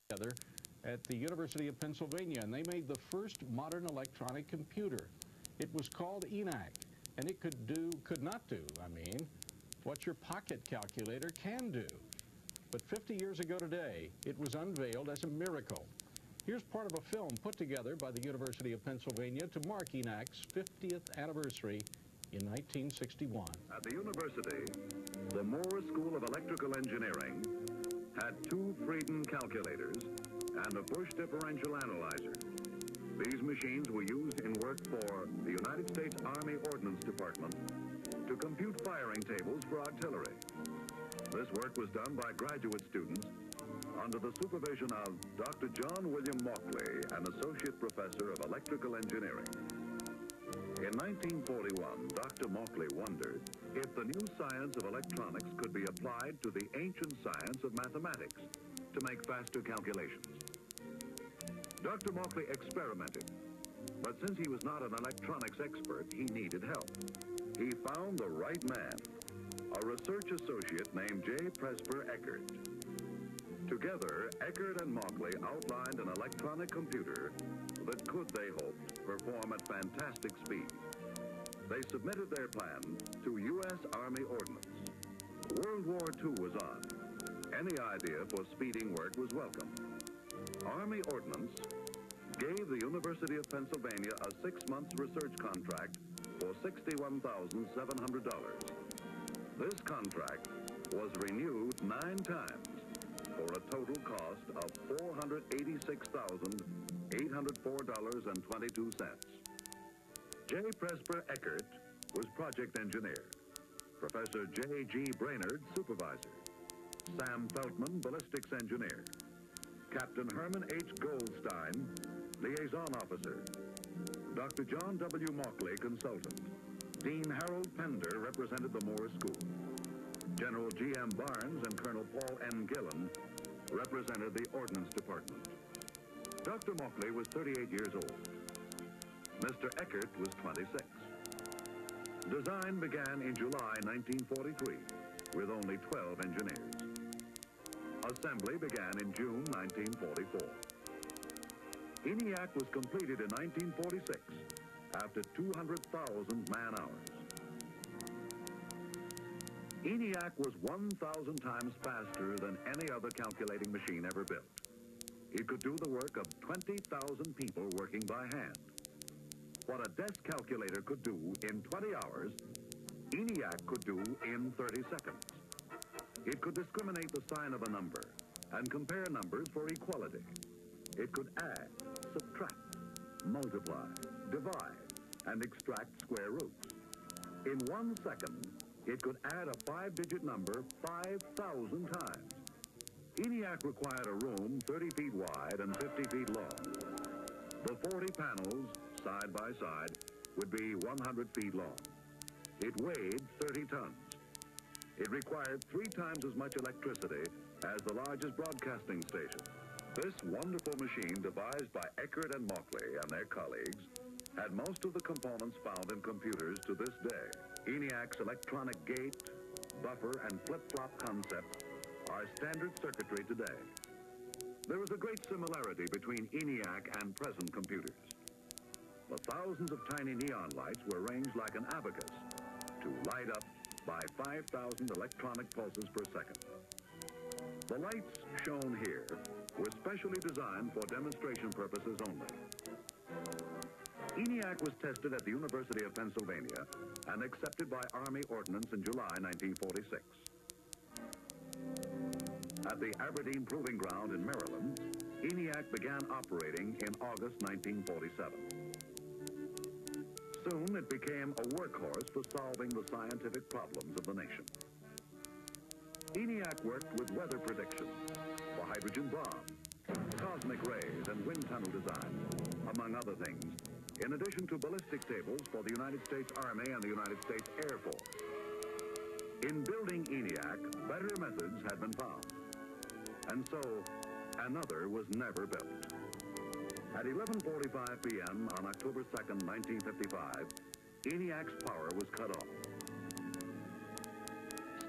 together at the University of Pennsylvania, and they made the first modern electronic computer. It was called ENIAC, and it could not do, what your pocket calculator can do. But 50 years ago today, it was unveiled as a miracle. Here's part of a film put together by the University of Pennsylvania to mark ENIAC's 50th anniversary in 1961. At the university, the Moore School of Electrical Engineering had 2 Frieden calculators and a Bush differential analyzer. These machines were used in work for the United States Army Ordnance Department to compute firing tables for artillery. This work was done by graduate students under the supervision of Dr. John William Mauchly, an associate professor of electrical engineering. In 1941, Dr. Mauchly wondered if the new science of electronics could be applied to the ancient science of mathematics to make faster calculations. Dr. Mauchly experimented, but since he was not an electronics expert, he needed help. He found the right man, a research associate named J. Presper Eckert. Together, Eckert and Mauchly outlined an electronic computer that could, they hoped, perform at fantastic speed. They submitted their plan to U.S. Army Ordnance. World War II was on. Any idea for speeding work was welcome. Army Ordnance gave the University of Pennsylvania a 6-month research contract for $61,700. This contract was renewed 9 times for a total cost of $486,804.22. J. Presper Eckert was project engineer. Professor J.G. Brainerd, supervisor. Sam Feltman, ballistics engineer. Captain Herman H. Goldstein, liaison officer. Dr. John W. Mauchly, consultant. Dean Harold Pender represented the Moore School. General G.M. Barnes and Colonel Paul N. Gillen represented the Ordnance Department. Dr. Mauchly was 38 years old. Mr. Eckert was 26. Design began in July 1943 with only 12 engineers. Assembly began in June 1944. ENIAC was completed in 1946 after 200,000 man-hours. ENIAC was 1,000 times faster than any other calculating machine ever built. It could do the work of 20,000 people working by hand. What a desk calculator could do in 20 hours, ENIAC could do in 30 seconds. It could discriminate the sign of a number and compare numbers for equality. It could add, subtract, multiply, divide, and extract square roots. In 1 second, it could add a 5-digit number 5,000 times. ENIAC required a room 30 feet wide and 50 feet long. The 40 panels, side by side, would be 100 feet long. It weighed 30 tons. It required 3 times as much electricity as the largest broadcasting station. This wonderful machine, devised by Eckert and Mauchly and their colleagues, had most of the components found in computers to this day. ENIAC's electronic gate, buffer, and flip-flop concepts are standard circuitry today. There is a great similarity between ENIAC and present computers. The thousands of tiny neon lights were arranged like an abacus to light up by 5,000 electronic pulses per second. The lights shown here were specially designed for demonstration purposes only. ENIAC was tested at the University of Pennsylvania and accepted by Army Ordnance in July 1946. At the Aberdeen Proving Ground in Maryland, ENIAC began operating in August 1947. Soon it became a workhorse for solving the scientific problems of the nation. ENIAC worked with weather prediction, the hydrogen bomb, cosmic rays, and wind tunnel design, among other things, in addition to ballistic tables for the United States Army and the United States Air Force. In building ENIAC, better methods had been found, and so another was never built. At 11:45 p.m. on October 2nd, 1955, ENIAC's power was cut off.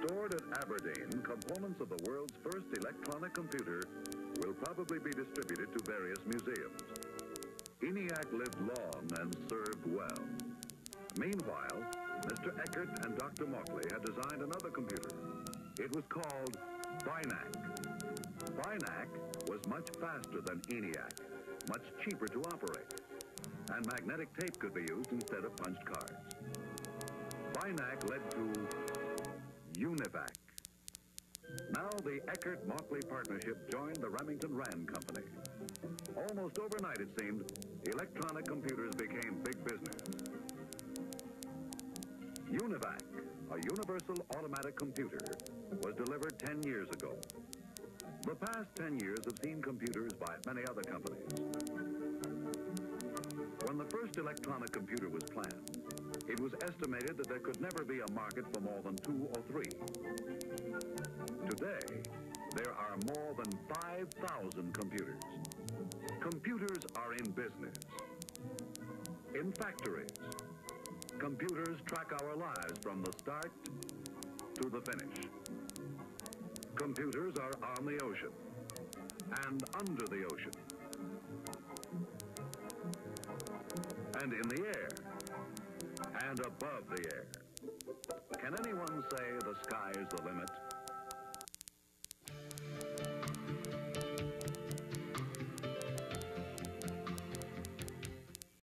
Stored at Aberdeen, components of the world's first electronic computer will probably be distributed to various museums. ENIAC lived long and served well. Meanwhile, Mr. Eckert and Dr. Mauchly had designed another computer. It was called BINAC. BINAC was much faster than ENIAC, much cheaper to operate, and magnetic tape could be used instead of punched cards. BINAC led to UNIVAC. Now the Eckert-Mauchly partnership joined the Remington Rand Company. Almost overnight, it seemed, electronic computers became big business. UNIVAC, a universal automatic computer, was delivered 10 years ago. The past 10 years have seen computers by many other companies. When the first electronic computer was planned, it was estimated that there could never be a market for more than 2 or 3. Today, there are more than 5,000 computers. Computers are in business, in factories. Computers track our lives from the start to the finish. Computers are on the ocean and under the ocean and in the air and above the air. Can anyone say the sky is the limit?